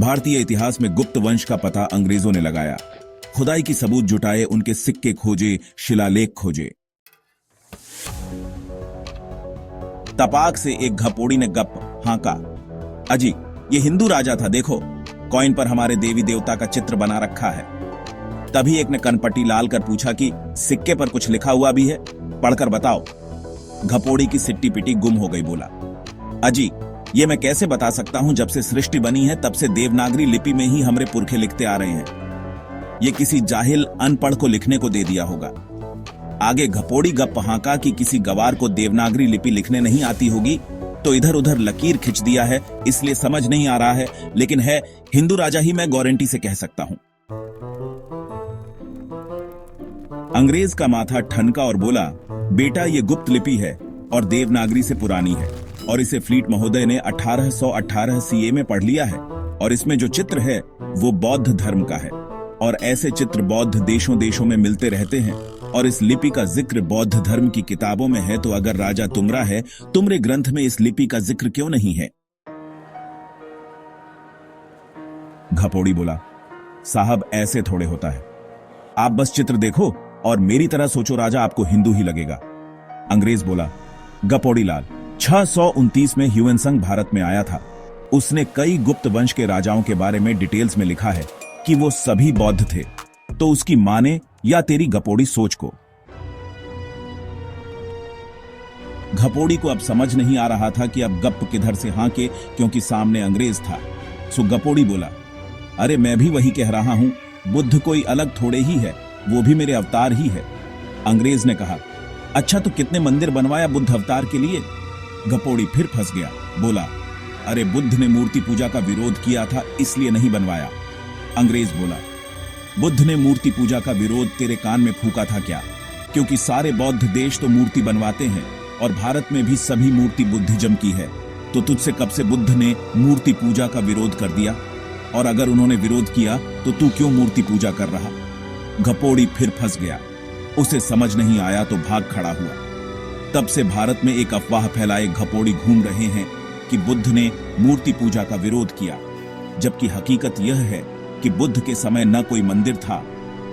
भारतीय इतिहास में गुप्त वंश का पता अंग्रेजों ने लगाया। खुदाई की सबूत जुटाए, उनके सिक्के खोजे, शिलालेख खोजे। तपाक से एक घपोड़ी ने गप हांका, अजी ये हिंदू राजा था, देखो कॉइन पर हमारे देवी देवता का चित्र बना रखा है। तभी एक ने कनपट्टी लाल कर पूछा कि सिक्के पर कुछ लिखा हुआ भी है, पढ़कर बताओ। घपोड़ी की सिट्टी पिटी गुम हो गई, बोला, अजी ये मैं कैसे बता सकता हूं, जब से सृष्टि बनी है तब से देवनागरी लिपि में ही हमारे पुरखे लिखते आ रहे हैं। ये किसी जाहिल अनपढ़ को लिखने को दे दिया होगा। आगे घपोड़ी गप हांका कि किसी गवार को देवनागरी लिपि लिखने नहीं आती होगी तो इधर उधर लकीर खिंच दिया है, इसलिए समझ नहीं आ रहा है, लेकिन है हिंदू राजा ही, मैं गारंटी से कह सकता हूं। अंग्रेज का माथा ठनका और बोला, बेटा ये गुप्त लिपि है और देवनागरी से पुरानी है, और इसे फ्लीट महोदय ने 1818 सीए में पढ़ लिया है, और इसमें जो चित्र है वो बौद्ध धर्म का है, और ऐसे चित्र बौद्ध देशों देशों में मिलते रहते हैं, और इस लिपि का जिक्र बौद्ध धर्म की किताबों में है, तो अगर राजा तुमरा है, तुमरे ग्रंथ में इस लिपि का जिक्र क्यों नहीं है? घपोड़ी बोला, साहब ऐसे थोड़े होता है, आप बस चित्र देखो और मेरी तरह सोचो, राजा आपको हिंदू ही लगेगा। अंग्रेज बोला, घपोड़ी लाल 629 में ह्यूएनसांग भारत में आया था। उसने कई गुप्त वंश के राजाओं के बारे में डिटेल्स में लिखा है कि वो सभी बौद्ध थे, तो उसकी माने या तेरी घपोड़ी सोच को। घपोड़ी को अब समझ नहीं आ रहा था कि अब गप किधर से हांके, क्योंकि सामने अंग्रेज था। सो घपोड़ी बोला, अरे मैं भी वही कह रहा हूं, बुद्ध कोई अलग थोड़े ही है, वो भी मेरे अवतार ही है। अंग्रेज ने कहा, अच्छा तो कितने मंदिर बनवाया बुद्ध अवतार के लिए? घपोड़ी फिर फंस गया, बोला, अरे बुद्ध ने मूर्ति पूजा का विरोध किया था, इसलिए नहीं बनवाया। अंग्रेज बोला, बुद्ध ने मूर्ति पूजा का विरोध तेरे कान में फूका था क्या? क्योंकि सारे बौद्ध देश तो मूर्ति बनवाते हैं, और भारत में भी सभी मूर्ति बुद्धिज्म की है, तो तुझसे कब से बुद्ध ने मूर्ति पूजा का विरोध कर दिया? और अगर उन्होंने विरोध किया तो तू क्यों मूर्ति पूजा कर रहा? घपोड़ी फिर फंस गया, उसे समझ नहीं आया तो भाग खड़ा हुआ। तब से भारत में एक अफवाह फैलाए घपोड़ी घूम रहे हैं कि बुद्ध ने मूर्ति पूजा का विरोध किया, जबकि हकीकत यह है कि बुद्ध के समय न कोई मंदिर था,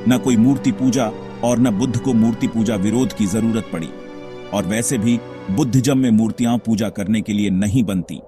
न कोई मूर्ति पूजा, और न बुद्ध को मूर्ति पूजा विरोध की जरूरत पड़ी, और वैसे भी बुद्धिज्म में मूर्तियां पूजा करने के लिए नहीं बनती।